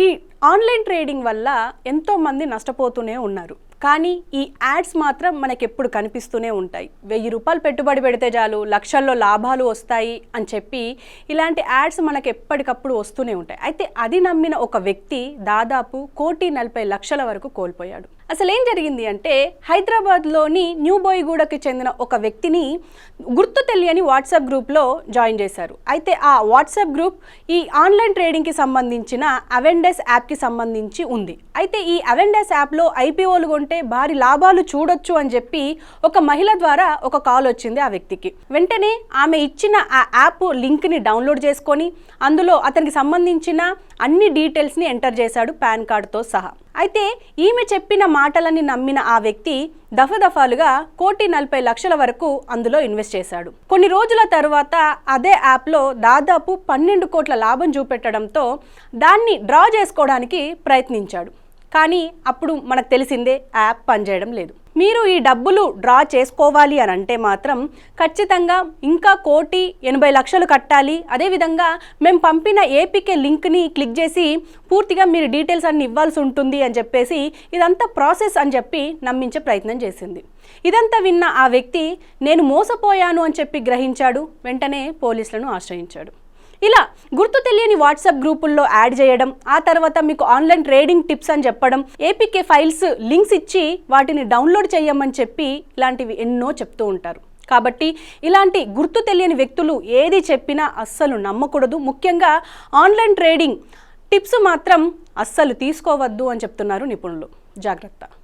ఈ online trading వల్ల ఎంతోమంది నష్టపోతూనే ఉన్నారు. కానీ ఈ యాడ్స్ మాత్రం మనకెప్పుడు కనిపిస్తూనే ఉంటాయి. 1000 రూపాయలు పెట్టుబడి పెడితే చాలు లక్షల్లో లాభాలు వస్తాయి అని చెప్పి ఇలాంటి యాడ్స్ మనకు ఎప్పటికప్పుడు వస్తూనే ఉంటాయి. అయితే అది నమ్మిన ఒక వ్యక్తి దాదాపు 1,40,00,000 వరకు కోల్పోయాడు. అసలు ఏం జరిగింది అంటే హైదరాబాద్లోని న్యూ బోయిగూడకి చెందిన ఒక వ్యక్తిని గుర్తు తెలియని వాట్సాప్ గ్రూప్లో జాయిన్ చేశారు. అయితే ఆ వాట్సాప్ గ్రూప్ ఈ ఆన్లైన్ ట్రేడింగ్కి సంబంధించిన అవెండెస్ యాప్కి సంబంధించి ఉంది. అయితే ఈ అవెండెస్ యాప్లో ఐపీఓలు కొంటే భారీ లాభాలు చూడొచ్చు అని చెప్పి ఒక మహిళ ద్వారా ఒక కాల్ వచ్చింది ఆ వ్యక్తికి. వెంటనే ఆమె ఇచ్చిన ఆ యాప్ లింక్ని డౌన్లోడ్ చేసుకొని అందులో అతనికి సంబంధించిన అన్ని డీటెయిల్స్ని ఎంటర్ చేశాడు, పాన్ కార్డుతో సహా. అయితే ఈమె చెప్పిన మాటలని నమ్మిన ఆ వ్యక్తి దఫాలుగా 1,40,00,000 వరకు అందులో ఇన్వెస్ట్ చేశాడు. కొన్ని రోజుల తర్వాత అదే యాప్లో దాదాపు 12 కోట్ల లాభం చూపెట్టడంతో దాన్ని డ్రా చేసుకోవడానికి ప్రయత్నించాడు. కానీ అప్పుడు మనకు తెలిసిందే యాప్ పనిచేయడం లేదు. మీరు ఈ డబ్బులు డ్రా చేసుకోవాలి అని అంటే మాత్రం ఖచ్చితంగా ఇంకా 1,80,00,000 కట్టాలి. అదేవిధంగా మేము పంపిన ఏపీకే లింక్ని క్లిక్ చేసి పూర్తిగా మీరు డీటెయిల్స్ అన్ని ఇవ్వాల్సి ఉంటుంది అని చెప్పేసి ఇదంతా ప్రాసెస్ అని చెప్పి నమ్మించే ప్రయత్నం చేసింది. ఇదంతా విన్న ఆ వ్యక్తి నేను మోసపోయాను అని చెప్పి గ్రహించాడు. వెంటనే పోలీసులను ఆశ్రయించాడు. ఇలా గుర్తు తెలియని వాట్సాప్ గ్రూపుల్లో యాడ్ చేయడం, ఆ తర్వాత మీకు ఆన్లైన్ ట్రేడింగ్ టిప్స్ అని చెప్పడం, ఏపీకే ఫైల్స్ లింక్స్ ఇచ్చి వాటిని డౌన్లోడ్ చేయమని చెప్పి ఇలాంటివి ఎన్నో చెప్తూ ఉంటారు. కాబట్టి ఇలాంటి గుర్తు తెలియని వ్యక్తులు ఏది చెప్పినా అస్సలు నమ్మకూడదు. ముఖ్యంగా ఆన్లైన్ ట్రేడింగ్ టిప్స్ మాత్రం అస్సలు తీసుకోవద్దు అని చెప్తున్నారు నిపుణులు. జాగ్రత్త.